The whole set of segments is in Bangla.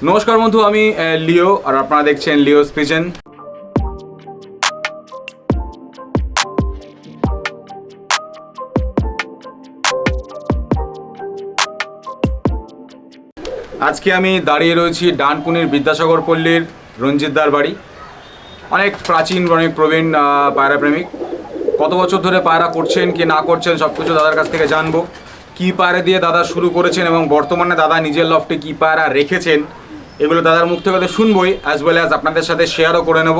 নমস্কার বন্ধু, আমি লিও আর আপনারা দেখছেন লিওস পিজন। আজকে আমি দাঁড়িয়ে রয়েছি ডানকুনির বিদ্যাসাগর পল্লীর রঞ্জিতদার বাড়ি। অনেক প্রাচীন, অনেক প্রবীণ পায়রা প্রেমিক। কত বছর ধরে পায়রা করছেন কি না করছেন সব কিছু দাদার কাছ থেকে জানবো। কী পায়রা দিয়ে দাদা শুরু করেছেন এবং বর্তমানে দাদা নিজের লফটে কী পায়রা রেখেছেন এগুলো দাদার মুখ থেকে তো শুনবই, অ্যাজ ওয়েল অ্যাজ আপনাদের সাথে শেয়ারও করে নেব।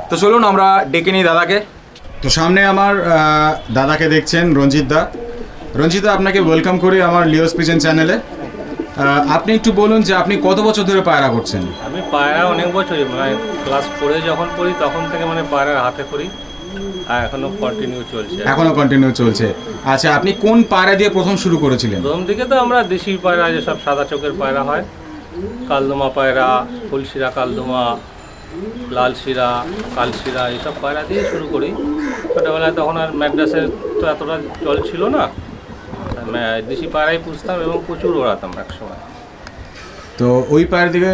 তো চলুন আমরা ডেকে নিই দাদাকে। তো সামনে আমার দাদাকে দেখছেন, রঞ্জিতদা। রঞ্জিতদা, আপনাকে ওয়েলকাম করি আমার লিওস পিজন চ্যানেলে। আপনি একটু বলুন যে আপনি কত বছর ধরে পায়রা করছেন? আমি পায়রা অনেক বছরই, মানে ক্লাস 4 যখন পড়ি তখন থেকে মানে পায়রার হাতে করি আর এখনো কন্টিনিউ চলছে। আচ্ছা, আপনি কোন পায়রা দিয়ে প্রথম শুরু করেছিলেন? প্রথম দিকে তো আমরা দেশি পায়রা, যেসব সাদা চোখের পায়রা হয়, কালদমা পায়রা, ফুলশিরা কালদমা, লালশিরা, কালশিরা, এইসব পায়রা দিয়ে শুরু করি ছোটোবেলায়। তখন আর ম্যাড্রাসের তো এতটা চল ছিল না, দেশি পায়রাই পুষতাম এবং প্রচুর ওড়াতাম একসময়। তো ওই পায়রা থেকে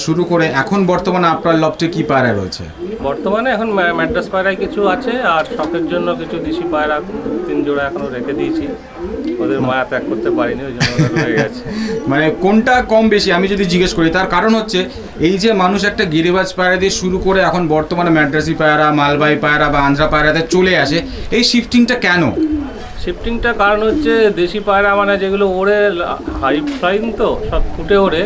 শুরু করে এখন বর্তমানে আপনার লফটে কি পায়রা রয়েছে? বর্তমানে এখন ম্যাড্রাস পায়রায় কিছু আছে আর শখের জন্য কিছু দেশি পায়রা 3 জোড়া এখনও রেখে দিয়েছি। ওদের মায়া ত্যাগ করতে পারিনি, ওই জন্য রয়ে গেছে। মানে কোনটা কম বেশি আমি যদি জিজ্ঞেস করি, তার কারণ হচ্ছে এই যে মানুষ একটা গিরিবাজ পায়রা দিয়ে শুরু করে এখন বর্তমানে ম্যাড্রাসি পায়রা, মালবাই পায়রা বা আন্ধ্রা পায়রাতে চলে আসে, এই শিফটিংটা কেন? শিফটিংটা কারণ হচ্ছে দেশি পায়রা মানে যেগুলো ওড়ে হাই ফ্লাইং, তো সব ফুটে ওড়ে,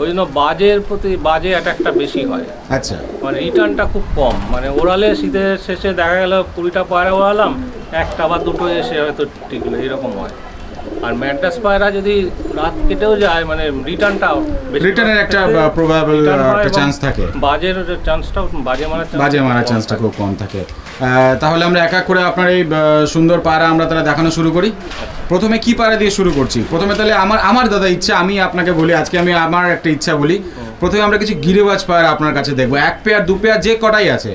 ওই জন্য বাজের প্রতি বাজে অ্যাটাকটা বেশি হয়। আচ্ছা, মানে রিটার্নটা খুব কম। মানে ওড়ালে শীতের শেষে দেখা গেল 20টা পায়রা ওড়ালাম, একটা বা দুটো এসে হয়তো টিকলো, এরকম হয়। আর ম্যাড্রাস পায়রা যদি রাত কেটেও যায়, মানে রিটার্নের একটা প্রবাবল একটা চান্স থাকে, বাজের চান্সটাও, বাজে মারার চান্সটা খুব কম থাকে। তাহলে আমরা এক এক করে আপনার এই সুন্দর পায়রা আমরা তাহলে দেখানো শুরু করি। প্রথমে কি পায়রা দিয়ে শুরু করছি? প্রথমে তাহলে আমার দাদা ইচ্ছা, আমি আপনাকে বলি, আজকে আমি আমার একটা ইচ্ছা বলি। প্রথমে আমরা কিছু গিরিবাজ পায়রা আপনার কাছে দেখবো, 1 পেয়ার 2 পেয়ার যে কটাই আছে।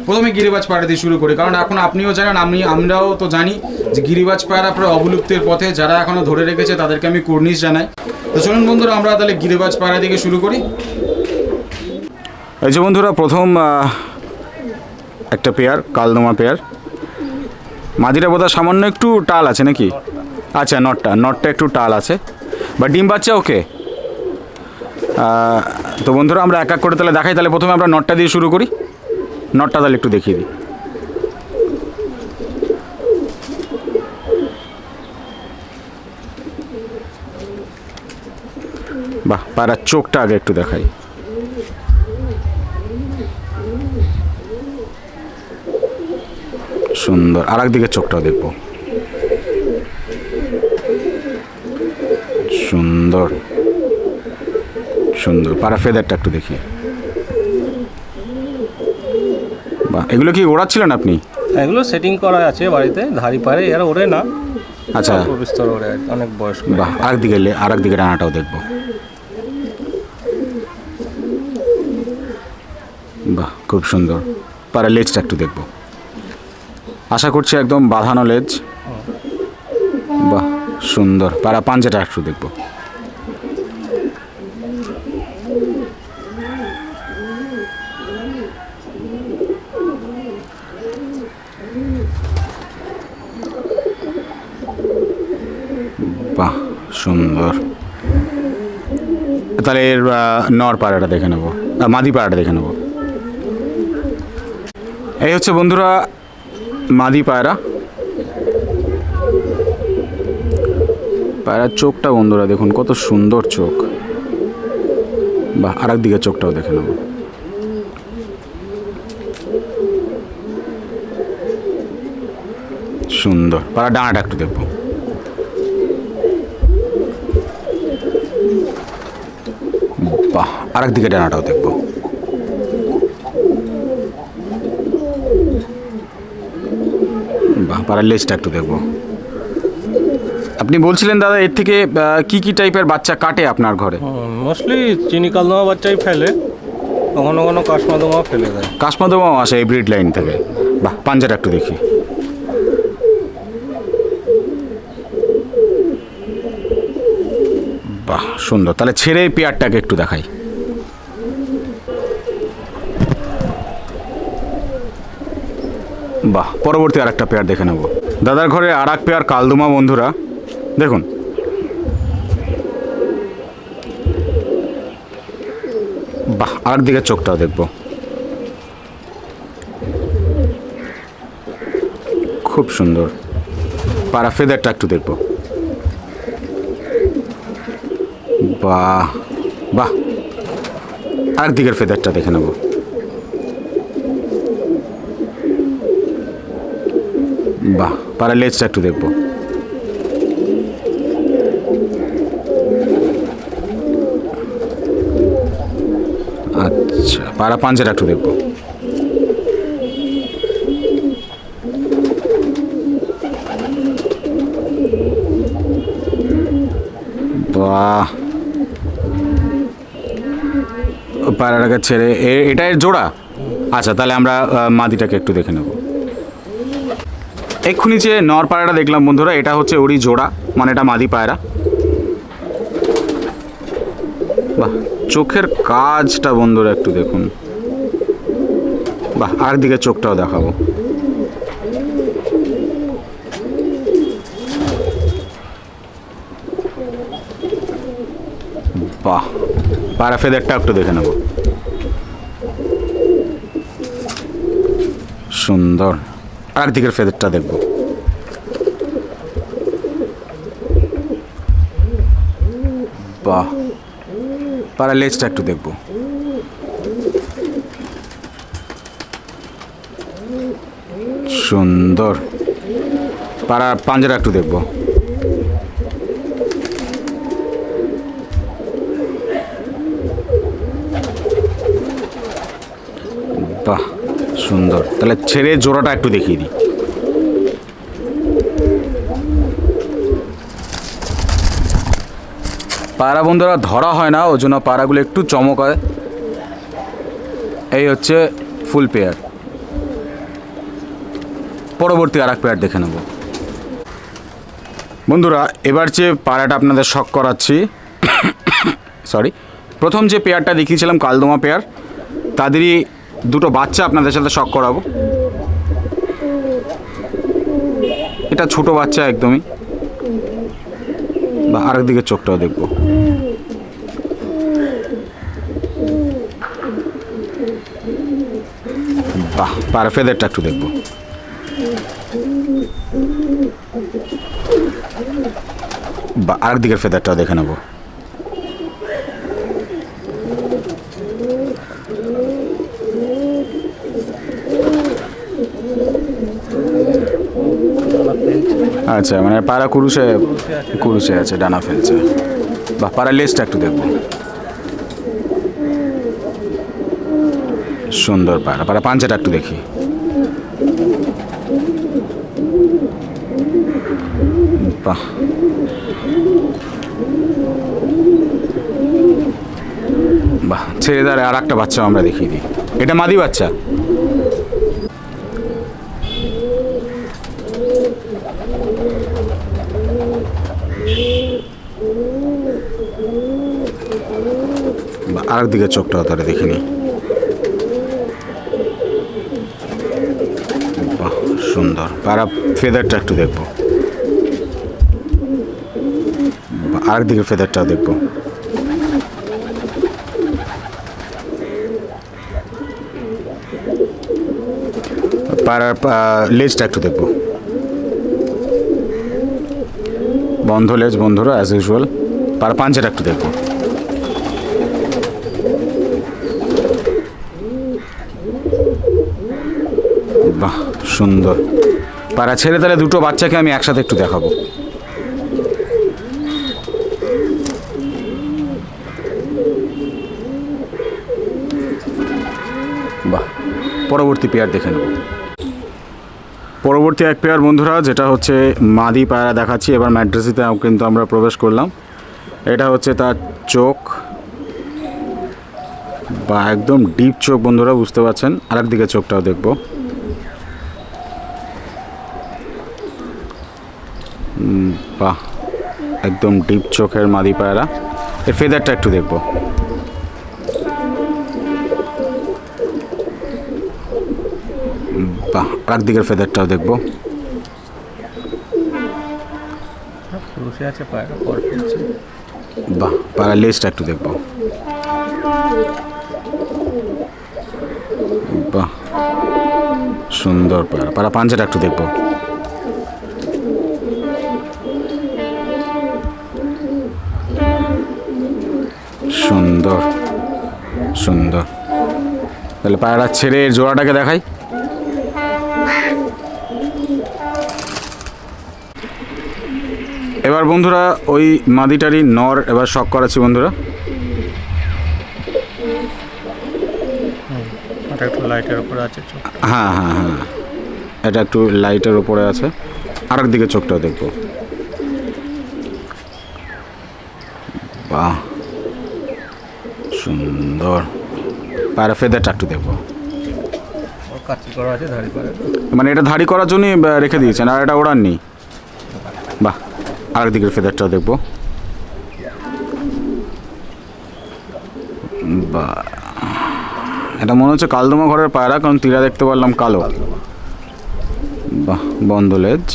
প্রথমে গিরিবাজ পায়রা দিয়ে শুরু করি, কারণ এখন আপনিও জানেন, আমরাও তো জানি যে গিরিবাজ পায়রা প্রায় অবলুপ্তির পথে। যারা এখনো ধরে রেখেছে তাদেরকে আমি কুর্নিশ জানাই। তো চলুন বন্ধুরা, আমরা তাহলে গিরিবাজ পায়রা দিকে শুরু করি। এই যে বন্ধুরা, প্রথম একটা পেয়ার, কালদমা পেয়ার। মাদিটা বোধহয় সামান্য একটু টাল আছে নাকি? আচ্ছা, নটটা একটু টাল আছে, বা ডিম বাচ্চা ওকে। তো বন্ধুরা, আমরা এক এক করে তাহলে দেখাই। তাহলে প্রথমে আমরা নটটা দিয়ে শুরু করি। নটটা তাহলে একটু দেখিয়ে দিই। বাহ, পায়রার চোখটা আগে একটু দেখাই। সুন্দর। আর একদিকে চোখটাও দেখবো। সুন্দর সুন্দর। পায়রা ফেদারটা একটু দেখি। বাহ, এগুলো কি ওড়াচ্ছিলেন আপনি? এগুলো সেটিং করা আছে বাড়িতে, ধারি পারে, এরা ওড়ে না। আচ্ছা, বিস্তর ওড়ে, অনেক বয়স্ক। বাহ, আরেকদিকে ডানাটাও দেখবো। বাহ, খুব সুন্দর। পায়রা লেজটা একটু দেখবো। আশা করছি একদম বাঁধানো লেজ। বাহ, সুন্দর। পায়রা পাঞ্জাটা একটু দেখবো। বাহ, সুন্দর। তাহলে এর নর পায়রাটা দেখে নেবো, মাদি পায়রাটা দেখে নেবো। এই হচ্ছে বন্ধুরা মাদি পায়রা। পায়রার চোখটা বন্ধুরা দেখুন, কত সুন্দর চোখ। বাহ, আর একদিকে চোখটাও দেখে নেব। সুন্দর। পায়রা ডানাটা একটু দেখবো। বাহ, আর একদিকে ডানাটাও দেখবো। বাহ, পায়রার লেজটা একটু দেখবো। আপনি বলছিলেন দাদা, এর থেকে কি কি টাইপের বাচ্চা কাটে আপনার ঘরে? মোস্টলি চিনি কালদমা বাচ্চাই ফেলে, কখনো কখনো কাশমাদমা ফেলে দেয়। কাশমাদমাও আসে এই ব্রিড লাইন থেকে। বাহ, পাঞ্জাটা একটু দেখি। বাহ, সুন্দর। তাহলে ছেড়ে পেয়ারটাকে একটু দেখাই। বাহ, পরবর্তী আর একটা পেয়ার দেখে নেব। দাদার ঘরে আর এক পেয়ার কালদমা বন্ধুরা, দেখুন। বাহ, আর দিকে চোখটাও দেখবো, খুব সুন্দর। পাড়া ফেদারটা একটু দেখবো। বাহ বাহ, আর দিকের ফেদারটা দেখে নেব। বাহ, পাড়া লেজটা একটু দেখবো। আচ্ছা, পাড়া পাঞ্জাটা একটু দেখবো। বাহ, পায়রাটাকে ছেড়ে এটা এর জোড়া। আচ্ছা, তাহলে আমরা মাদিটাকে একটু দেখে নেব। এক্ষুনি যে নর পায়রাটা দেখলাম বন্ধুরা, এটা হচ্ছে ওরই জোড়া, মানে এটা মাদি পায়রা। বাহ, চোখের কাজটা বন্ধুরা একটু দেখুন। বাহ, আর দিকে চোখটাও দেখাবো। বাহ, পায়রা ফেদারটা একটু দেখে নেব। সুন্দর, আর দিকের ফেদারটা দেখব। বাহ, পায়রা লেজটা একটু দেখব। সুন্দর, পায়রা পাঞ্জারা একটু দেখব। বাহ, সুন্দর। তাহলে ছেড়ে জোড়াটা একটু দেখিয়ে দিই। পায়রা বন্ধুরা ধরা হয় না, ওই জন্য পায়রাগুলো একটু চমক হয়। এই হচ্ছে ফুল পেয়ার। পরবর্তী আর এক পেয়ার দেখে নেব বন্ধুরা। এবার যে পায়রাটা আপনাদের শখ করাচ্ছি, সরি, প্রথম যে পেয়ারটা দেখিয়েছিলাম কালদমা পেয়ার, তাদেরই দুটো বাচ্চা আপনাদের সাথে শখ করাবো। এটা ছোট বাচ্চা একদমই। বা আরেক দিকে চোখটাও দেখবো। বাহ, পায়রা ফেদারটা একটু দেখবো। বা আরেক দিকের ফেদারটাও দেখে নেবো। আচ্ছা, মানে পায়রা কুরুশে আছে, ডানা ফেলছে। বা পায়রা লেজটা একটু দেখবো। সুন্দর পায়রা, পায়রা পাঞ্জাটা একটু দেখি। বাহ, বাহ, ছেড়ে দাঁড়ায় আর একটা বাচ্চা আমরা দেখিয়ে দিই। এটা মাদি বাচ্চা। আরেক দিকে চোখটাও তারা দেখিনি। বাহ, সুন্দর। পায়রা ফেদারটা একটু দেখবো। আরেক দিকে ফেদারটাও দেখবো। পায়রার লেজটা একটু দেখবো। বন্ধ লেজ বন্ধুরা, অ্যাজ ইউজুয়াল। পায়রা পাঞ্জাটা একটু দেখবো। বাহ, সুন্দর। পায়রা ছেড়ে তাহলে দুটো বাচ্চাকে আমি একসাথে একটু দেখাবো। বাহ, পরবর্তী পেয়ার দেখে নেব। পরবর্তী এক পেয়ার বন্ধুরা, যেটা হচ্ছে মাদি পায়রা দেখাচ্ছি। এবার ম্যাড্রেসিতে কিন্তু আমরা প্রবেশ করলাম। এটা হচ্ছে তার চোখ, বা একদম ডিপ চোখ বন্ধুরা, বুঝতে পারছেন। আরেক দিকে চোখটাও দেখব। বাহ, একদম ডিপ চোখের মাদি পায়রা। এর ফেদারটা একটু দেখব। বাহ, আর একদিকের ফেদারটাও দেখবো। বসে আছে পায়রা পর ফিরছে। বাহ, পায়রা লেজটা একটু দেখবো। বাহ, সুন্দর পায়রা। পায়রা পাঞ্জাটা একটু দেখবো। সুন্দর সুন্দর। তাহলে পায়রা ছেড়ে এর জোড়াটাকে দেখাই। এবার বন্ধুরা ওই মাদিটারই নর এবার শক করাচ্ছি বন্ধুরা। এটা একটু লাইটের উপরে আছে চোখ। হ্যাঁ হ্যাঁ হ্যাঁ, এটা একটু লাইটের উপরে আছে। আরেক দিকে চোখটাও দেখবো। বাহ, সুন্দর। পায়রা ফেদারটা একটু দেখবো। কাচি করা আছে ধাড়ি পায়রা, মানে এটা ধাড়ি করার জন্যই রেখে দিয়েছেন, আর এটা ওড়াননি। বাহ, আরেক দিকের ফেদারটাও দেখবো। বাহ, এটা মনে হচ্ছে কালদমা ঘরের পায়রা, কারণ তীরা দেখতে পারলাম কালো। বাহ, বন্ধ লেজ।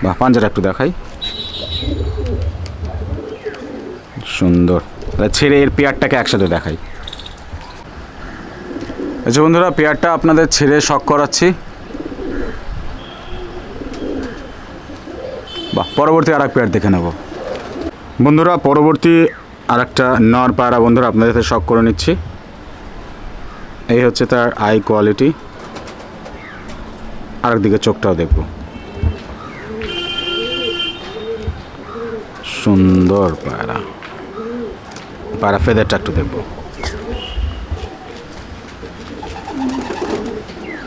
বাহ, পাঞ্জাটা একটু দেখাই। সুন্দর। ছেড়ে এর পেয়ারটাকে একসাথে দেখাই। আচ্ছা বন্ধুরা, পেয়ারটা আপনাদের ছেড়ে শক করাচ্ছি। বাহ, পরবর্তী আর এক পেয়ার দেখে নেব বন্ধুরা। পরবর্তী আর একটা নর পায়রা বন্ধুরা আপনাদের সাথে শক করে নিচ্ছি। এই হচ্ছে তার আই কোয়ালিটি। আরেকদিকে চোখটাও দেখব। সুন্দর পায়রা। পায়রা ফেদারটা একটু দেখব।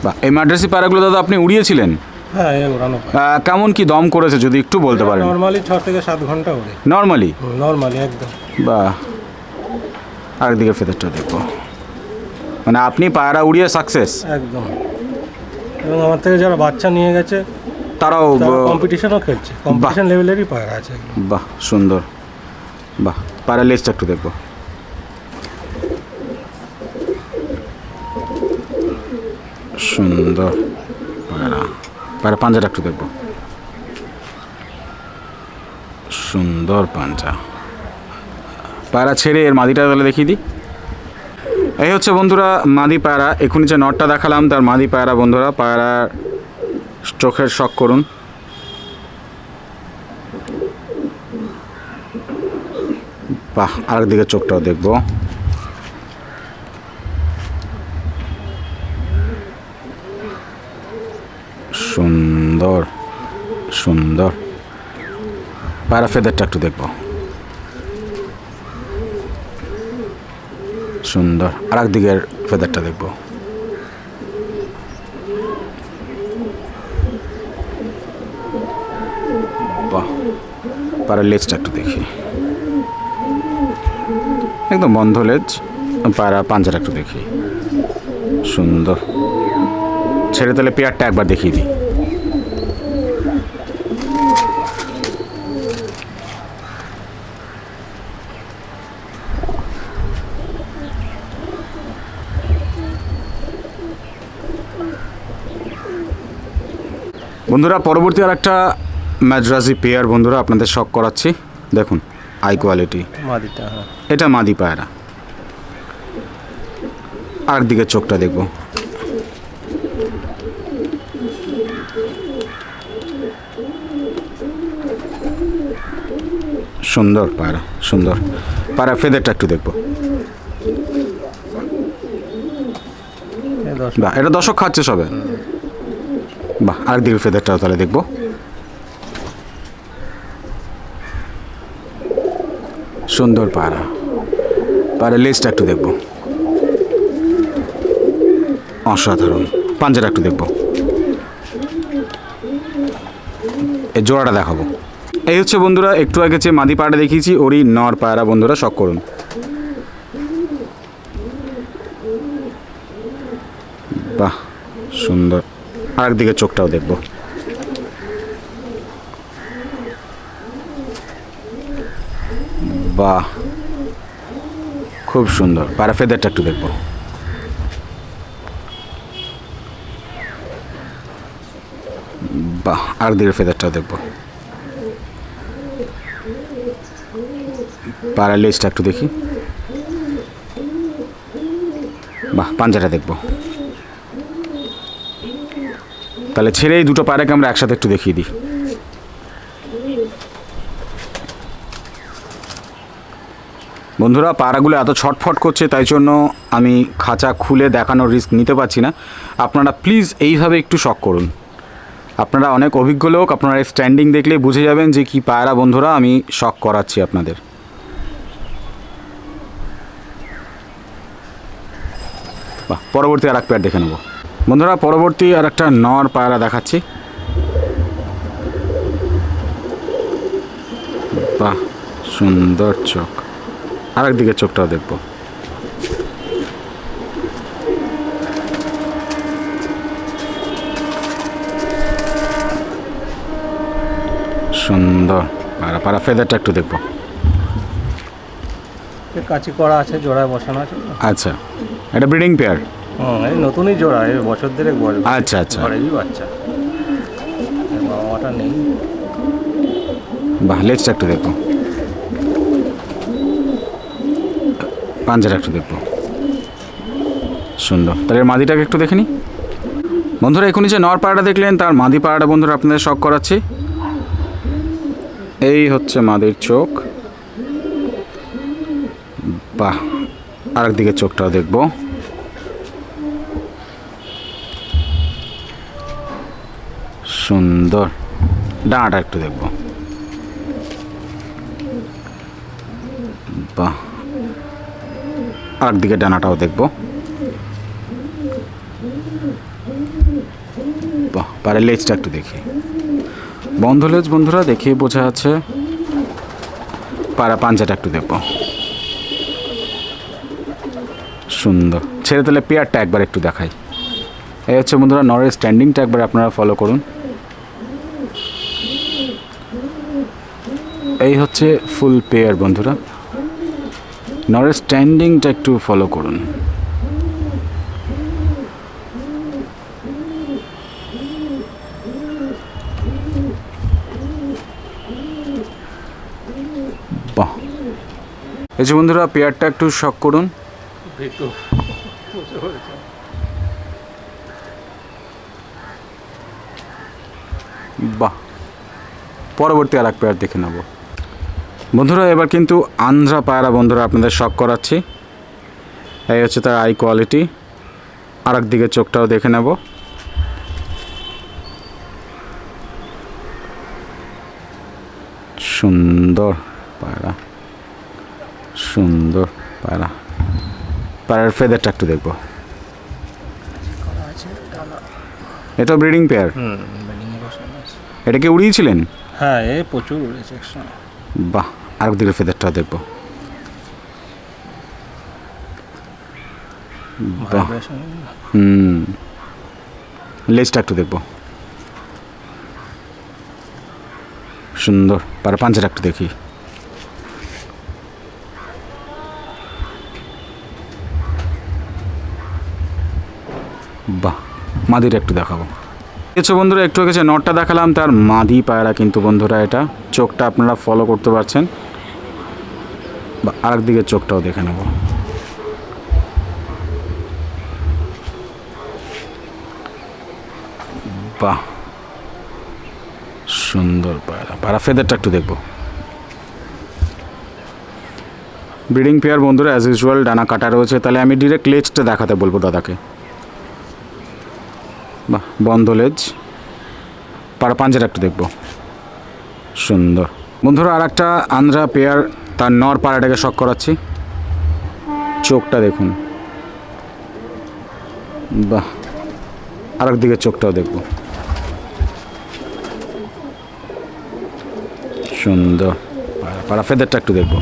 বা এই মাদ্রাসি পায়রাগুলো দাদা আপনি উড়িয়েছিলেন? হ্যাঁ ওড়ানো। কেমন কি দম করেছে যদি একটু বলতে পারেন? নরমালি 6 থেকে 7 ঘন্টা ওড়ে। নরমালি একদম। বা আরেকদিকে ফেদারটা দেখবো। মানে আপনি পায়রা উড়িয়ে সাকসেস একদম। এবং আমার থেকে যারা বাচ্চা নিয়ে গেছে তারাও কম্পিটিশনও খেলছে, কম্পিটিশন লেভেলেরই পায়রা আছে। বাহ, সুন্দর। বাহ, পায়রা লেজটা একটু দেখবো। সুন্দর পায়রা। পায়রা পাঞ্জাটা একটু দেখবো। সুন্দর পাঞ্জা। পায়রা ছেড়ে এর মাদিটা তাহলে দেখিয়ে দিই। এই হচ্ছে বন্ধুরা মাদি পায়রা। এখনই যে নটটা দেখালাম তার মাদি পায়রা বন্ধুরা। পায়রার চোখের শক করুন। বাহ, আরেকদিকে চোখটাও দেখবো। সুন্দর সুন্দর। পায়রা ফেদারটা একটু দেখবো। সুন্দর। আর একদিকের ফেদারটা দেখবো। বাহ, পায়রার লেজটা একটু দেখি। একদম বন্ধ লেজ। পায়রা পাঞ্জাটা একটু দেখি। সুন্দর। ছেড়ে তাহলে পেয়ারটা একবার দেখিয়ে দিই। বন্ধুরা পরবর্তী আর একটা মাদ্রাজি পেয়ার বন্ধুরা আপনাদের শক করাচ্ছি। দেখুন আই কোয়ালিটি। মাদিটা, এটা মাদি পায়রা। আরেকদিকে চোখটা দেখব। সুন্দর পায়রা, সুন্দর। পায়রা ফেদারটা একটু দেখব। বাহ, এটা দর্শক খাচ্ছে সবে। বাহ, আরেকদিকে ফেদারটাও তাহলে দেখব। সুন্দর পায়রা। পায়রা লেজটা একটু দেখব। অসাধারণ। পাঞ্জাটা একটু দেখব। এই জোড়াটা দেখাবো। এই হচ্ছে বন্ধুরা একটু আগে যে মাদি পায়রা দেখিয়েছি ওরই নর পায়রা বন্ধুরা শক করুন। বাহ, সুন্দর। আরেকদিকে চোখটাও দেখব। বাহ, খুব সুন্দর। পায়রা ফেদারটা একটু দেখব। বাহ, আর দিকে ফেদারটাও দেখবো। পায়রার লেজটা একটু দেখি। বাহ, পাঞ্জাটা দেখবো। তাহলে ছেড়ে এই দুটো পায়রাকে আমরা একসাথে একটু দেখিয়ে দিই। বন্ধুরা, পায়রাগুলো এত ছটফট করছে, তাই জন্য আমি খাঁচা খুলে দেখানোর রিস্ক নিতে পারছি না। আপনারা প্লিজ এইভাবে একটু শখ করুন। আপনারা অনেক অভিজ্ঞ লোক, আপনারা স্ট্যান্ডিং দেখলেই বুঝে যাবেন যে কি পায়রা বন্ধুরা আমি শখ করাচ্ছি আপনাদের। বাহ, পরবর্তী আর এক পেয়ার দেখে নেব বন্ধুরা। পরবর্তী আর একটা নর পায়রা দেখাচ্ছি। বাহ, সুন্দর চোখ। আর একদিকে চোখটাও দেখব। সুন্দর পায়রা। পায়রা ফেদারটা একটু দেখব। কাঁচি করা আছে, জোড়ায় বসানো আছে। আচ্ছা, এটা ব্রিডিং পেয়ার? এই নতুনই জোড়া, এই বছর দেড়েক বয়স। আচ্ছা আচ্ছা, ঘরেরই বাচ্চা, বাবা মাটা নেই। বাহ, লেজটা একটু দেখবো। পাঞ্জাটা একটু দেখবো। সুন্দর। তাহলে মাদিটাকে একটু দেখে নিই বন্ধুরা। এখনই যে নর পায়রাটা দেখলেন, তার মাদি পায়রাটা বন্ধুরা আপনাদের শখ করাচ্ছি। এই হচ্ছে মাদির চোখ। বাহ, আরেক দিকে চোখটাও দেখবো। সুন্দর। ডানাটা একটু দেখবো। বাহ, আরেক দিকে ডানাটাও দেখবো। বাহ, পারে লেজটা একটু দেখি। বন্ধ লেজ বন্ধুরা, দেখে বোঝা যাচ্ছে। পায়রা পাঞ্জাটা একটু দেখবো। সুন্দর। ছেড়ে তাহলে পেয়ারটা একবার একটু দেখাই। এই হচ্ছে বন্ধুরা নরের স্ট্যান্ডিংটা, একবার আপনারা ফলো করুন। এই হচ্ছে ফুল পেয়ার বন্ধুরা। নরের স্ট্যান্ডিংটা একটু ফলো করুন। বাহ, এই যে বন্ধুরা পেয়ারটা একটু শখ করুন। বাহ, পরবর্তী আর এক পেয়ার দেখে নেব বন্ধুরা। এবার কিন্তু আন্ধ্রা পায়রা বন্ধুরা আপনাদের শখ করাচ্ছি। এই হচ্ছে তার আই কোয়ালিটি। আর এক দিকে চোখটাও দেখে নেব। সুন্দর পায়রা, সুন্দর পায়রা। পায়রার ফেদারটা একটু দেখবো। এটা ব্রিডিং পেয়ার? এটা কি উড়িয়েছিলেন? হ্যাঁ, এই প্রচুর উড়েছে একসময়। বাহ, আরেক দিকে ফেদারটা দেখবো। বাহ, লেজটা একটু দেখবো। সুন্দর। পায়রা পাঞ্জাটা একটু দেখি। বাহ, মাদিটা একটু দেখাবো। কিছু বন্ধুরা একটু আগে যে নটটা দেখালাম, তার মাদি পায়রা কিন্তু বন্ধুরা এটা। চোখটা আপনারা ফলো করতে পারছেন। বা আরেক দিকে চোখটাও দেখে নেব। বাহ, সুন্দর পায়রা। পায়রা ফেদারটা একটু দেখবো। ব্রিডিং পেয়ার বন্ধুরা, অ্যাজ ইউজুয়াল ডানা কাটা রয়েছে। তাহলে আমি ডিরেক্ট লেজটা দেখাতে বলবো দাদাকে। বাহ, বন্ধ লেজ। পায়রা পাঞ্জাটা একটু দেখবো। সুন্দর বন্ধুরা। আর একটা আন্ধ্রা পেয়ার, তার নর পায়রাটাকে শখ করাচ্ছি। চোখটা দেখুন। বাহ, আরেক দিকে চোখটাও দেখবো। সুন্দর। পায়রা ফেদারটা একটু দেখবো।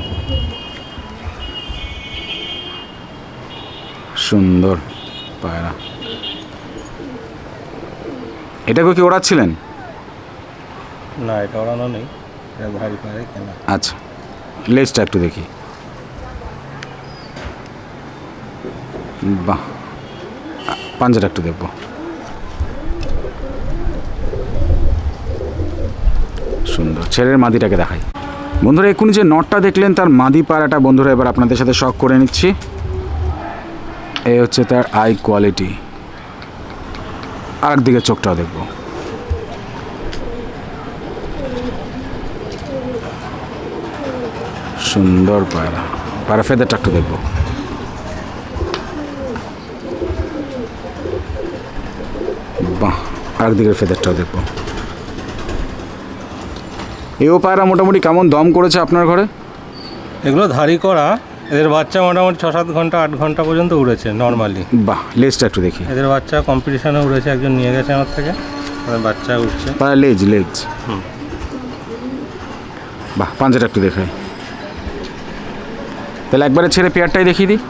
সুন্দর পায়রা। এটাকে কি ওড়াচ্ছিলেন? না, এটা ওড়ানো নেই, এটা ভারী পায়রা কেনা। আচ্ছা, লেজটা একটু দেখি। বাহ, পাঞ্জাটা একটু দেখবো। সুন্দর। ছেলের মাদিটাকে দেখাই বন্ধুরা। এক্ষুনি যে নটটা দেখলেন তার মাদি পায়রাটা বন্ধুরা এবার আপনাদের সাথে শখ করে নিচ্ছি। এই হচ্ছে তার আই কোয়ালিটি। আর দিকে চোখটাও দেখব। সুন্দর পায়রা। পায়রা ফেদারটা একটু দেখবো। বাহ, আর দিকের ফেদারটাও দেখবো। এও পায়রা মোটামুটি কেমন দম করেছে আপনার ঘরে? এগুলো ধারি করা, এদের বাচ্চা মোটামুটি 6-7 ঘন্টা 8 ঘন্টা পর্যন্ত উড়েছে নর্মালি। বাহ, লেজটা একটু দেখি। এদের বাচ্চা কম্পিটিশনে উড়েছে, একজন নিয়ে গেছে আমার থেকে, বাচ্চা উঠছে। পায়রা লেজ। বাহ, পাঞ্জাটা একটু দেখাই। তাহলে একবারে ছেড়ে পেয়ারটাই দেখিয়ে দিই।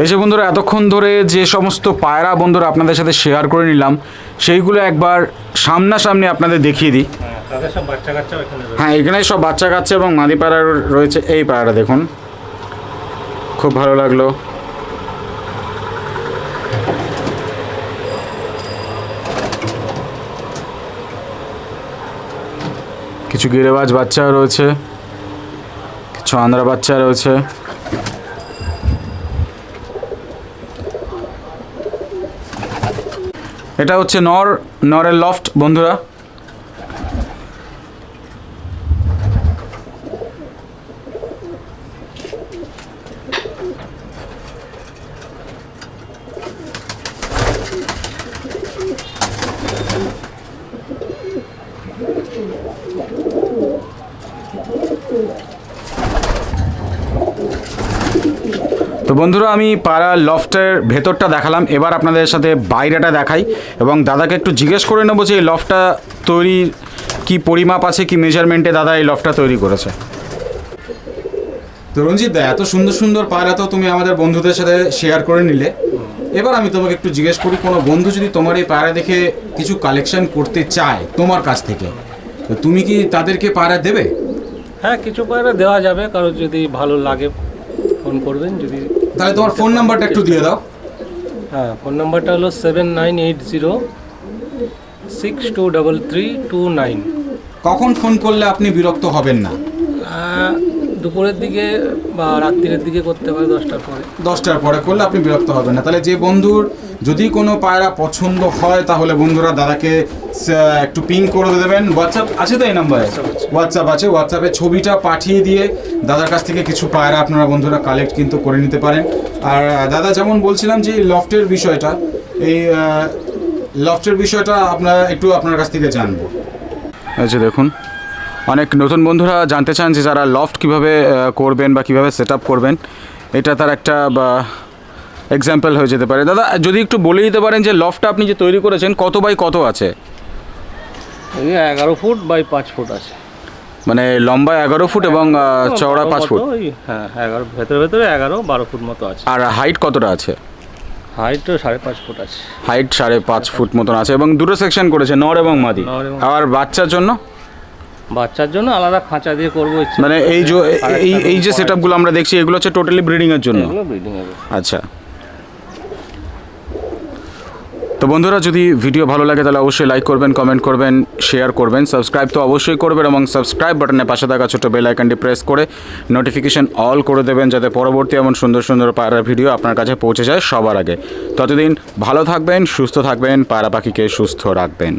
এই যে বন্ধুরা এতক্ষণ ধরে যে সমস্ত পায়রা বন্ধুরা আপনাদের সাথে শেয়ার করে নিলাম সেইগুলো একবার সামনাসামনি আপনাদের দেখিয়ে দিই। হ্যাঁ, এখানে সব বাচ্চা কাচ্চা এবং মাদি পায়রা রয়েছে। এই পায়রাটা দেখুন, খুব ভালো লাগলো। কিছু গিরেবাজ বাচ্চাও রয়েছে, কিছু আন্দ্রা বাচ্চা রয়েছে। এটা হচ্ছে নরের লফট বন্ধুরা। তো বন্ধুরা আমি পায়রা লফটের ভেতরটা দেখালাম, এবার আপনাদের সাথে বাইরেটা দেখাই এবং দাদাকে একটু জিজ্ঞেস করে নেবো যে এই লফটটা তৈরির কি পরিমাপ আছে, কি মেজারমেন্টে দাদা এই লফটটা তৈরি করেছে। তো রঞ্জিত দা, এত সুন্দর সুন্দর পায়রা তো তুমি আমাদের বন্ধুদের সাথে শেয়ার করে নিলে। এবার আমি তোমাকে একটু জিজ্ঞেস করি, কোনো বন্ধু যদি তোমার এই পায়রা দেখে কিছু কালেকশন করতে চায় তোমার কাছ থেকে, তো তুমি কি তাদেরকে পায়রা দেবে? হ্যাঁ, কিছু পায়রা দেওয়া যাবে, কারণ যদি ভালো লাগে ফোন করবেন। যদি তাহলে তোমার ফোন নাম্বারটা একটু দিয়ে দাও। হ্যাঁ, ফোন নাম্বারটা হলো 7980623329। কখন ফোন করলে আপনি বিরক্ত হবেন না? দুপুরের দিকে বা রাত্রির দিকে করতে পারে, 10টার পরে। 10টার পরে করলে আপনি বিরক্ত হবেন না। তাহলে যে বন্ধুর যদি কোনো পায়রা পছন্দ হয় তাহলে বন্ধুরা দাদাকে একটু পিং করে দেবেন। হোয়াটসঅ্যাপ আছে তো এই নাম্বারে? হোয়াটসঅ্যাপ আছে, হোয়াটসঅ্যাপে ছবিটা পাঠিয়ে দিয়ে দাদার কাছ থেকে কিছু পায়রা আপনারা বন্ধুরা কালেক্ট কিন্তু করে নিতে পারেন। আর দাদা যেমন বলছিলাম যে এই লফটের বিষয়টা আপনার কাছ থেকে জানবো। আচ্ছা, দেখুন অনেক নতুন বন্ধুরা জানতে চান যে যারা লফট কীভাবে করবেন বা কীভাবে সেট আপ করবেন, এটা তার একটা এক্সাম্পল হয়ে যেতে পারে। দাদা যদি একটু বলে দিতে পারেন যে লফটটা আপনি যে তৈরি করেছেন কত বাই কত আছে? 11 ফুট বাই 5 ফুট আছে। মানে লম্বা 11 ফুট এবং চওড়া 5 ফুট? হ্যাঁ, 11 ভেতরে 11-12 ফুট মতো আছে। আর হাইট কতটা আছে? হাইট 5.5 ফুট আছে। হাইট 5.5 ফুট মতন আছে এবং দুটো সেকশন করেছে, নর এবং মাদি। আর বাচ্চার জন্য আলাদা খাঁচা দিয়ে করবো। মানে এই যে সেট আপগুলো আমরা দেখছি এগুলো হচ্ছে টোটালি ব্রিডিংয়ের জন্য? আচ্ছা। তো বন্ধুরা যদি ভিডিও ভালো লাগে তাহলে অবশ্যই লাইক করবেন, কমেন্ট করবেন, শেয়ার করবেন, সাবস্ক্রাইব তো অবশ্যই করবেন এবং সাবস্ক্রাইব বাটনের পাশে থাকা ছোটো বেল আইকনটি প্রেস করে নোটিফিকেশন অল করে দেবেন, যাতে পরবর্তী এমন সুন্দর সুন্দর পায়রার ভিডিও আপনার কাছে পৌঁছে যায় সবার আগে। ততদিন ভালো থাকবেন, সুস্থ থাকবেন, পায়রা পাখিকে সুস্থ রাখবেন।